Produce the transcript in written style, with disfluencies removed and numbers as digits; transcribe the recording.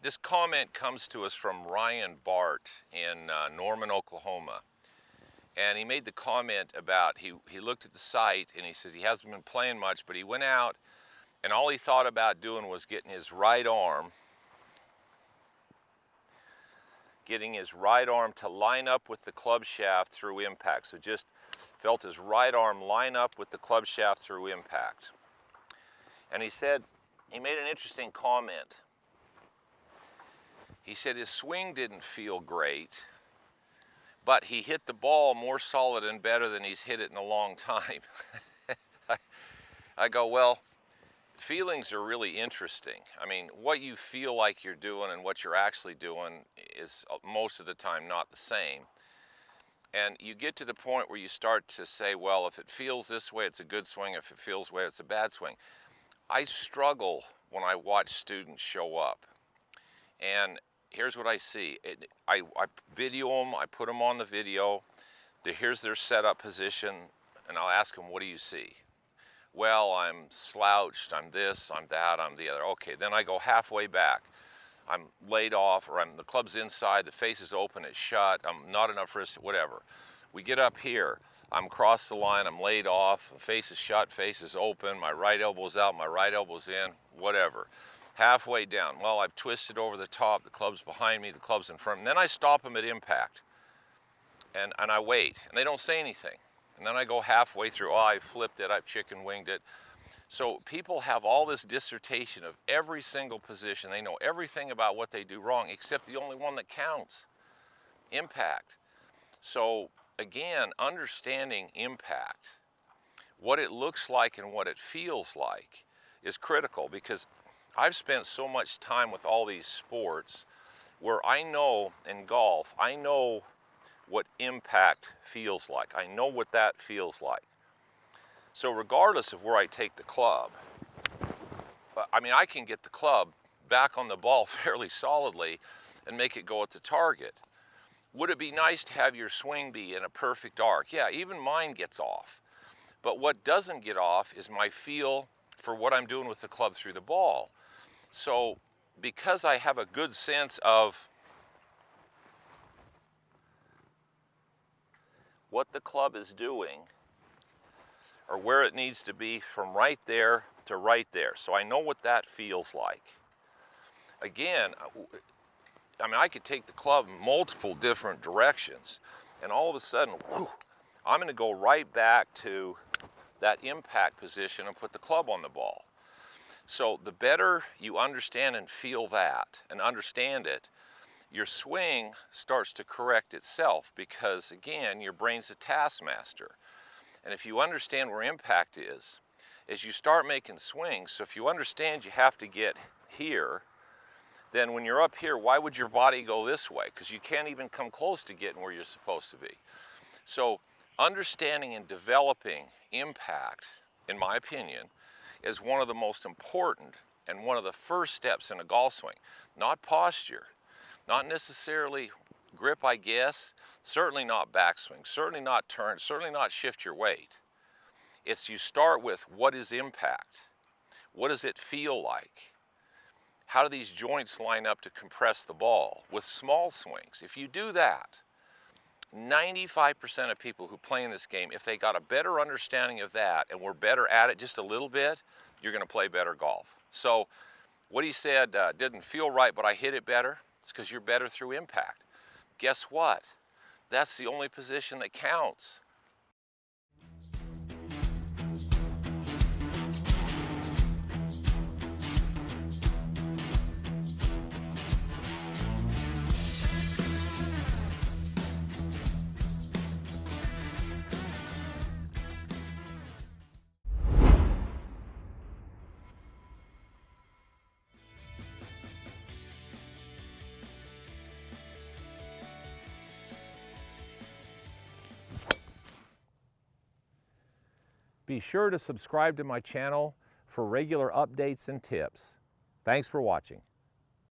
This comment comes to us from Ryan Bart in Norman, Oklahoma. And he made the comment about he looked at the site and he says he hasn't been playing much, but he went out and all he thought about doing was getting his right arm to line up with the club shaft through impact. So just felt his right arm line up with the club shaft through impact. And he said, he made an interesting comment. He said his swing didn't feel great, but he hit the ball more solid and better than he's hit it in a long time. I go, well, feelings are really interesting. I mean, what you feel like you're doing and what you're actually doing is most of the time not the same. And you get to the point where you start to say, well, if it feels this way, it's a good swing. If it feels this way, it's a bad swing. I struggle when I watch students show up. And here's what I see. I video them, I put them on the video. Here's their setup position, and I'll ask them, what do you see? Well, I'm slouched, I'm this, I'm that, I'm the other. Okay, then I go halfway back. I'm laid off, or the club's inside, the face is open, it's shut, I'm not enough wrist, whatever. We get up here, I'm across the line, I'm laid off, the face is shut, face is open, my right elbow's out, my right elbow's in, whatever. Halfway down, well, I've twisted over the top, the club's behind me, the club's in front, and then I stop them at impact. And I wait, and they don't say anything. And then I go halfway through, oh, I flipped it, I've chicken winged it. So people have all this dissertation of every single position. They know everything about what they do wrong, except the only one that counts, impact. So again, understanding impact, what it looks like and what it feels like is critical, because I've spent so much time with all these sports where I know in golf, I know what impact feels like. I know what that feels like. So regardless of where I take the club, I mean, I can get the club back on the ball fairly solidly and make it go at the target. Would it be nice to have your swing be in a perfect arc? Yeah, even mine gets off. But what doesn't get off is my feel for what I'm doing with the club through the ball. So because I have a good sense of what the club is doing, or where it needs to be from right there to right there. So I know what that feels like. Again, I mean, I could take the club in multiple different directions, and all of a sudden, whew, I'm gonna go right back to that impact position and put the club on the ball. So the better you understand and feel that, and understand it, your swing starts to correct itself, because again, your brain's a taskmaster. And if you understand where impact is, as you start making swings, so if you understand you have to get here, then when you're up here, why would your body go this way? Because you can't even come close to getting where you're supposed to be. So understanding and developing impact, in my opinion, is one of the most important and one of the first steps in a golf swing. Not posture, not necessarily grip, I guess, certainly not backswing, certainly not turn, certainly not shift your weight. It's you start with, what is impact? What does it feel like? How do these joints line up to compress the ball with small swings? If you do that, 95% of people who play in this game, if they got a better understanding of that and were better at it just a little bit, you're going to play better golf. So what he said didn't feel right, but I hit it better. It's because you're better through impact. Guess what? That's the only position that counts. Be sure to subscribe to my channel for regular updates and tips. Thanks for watching.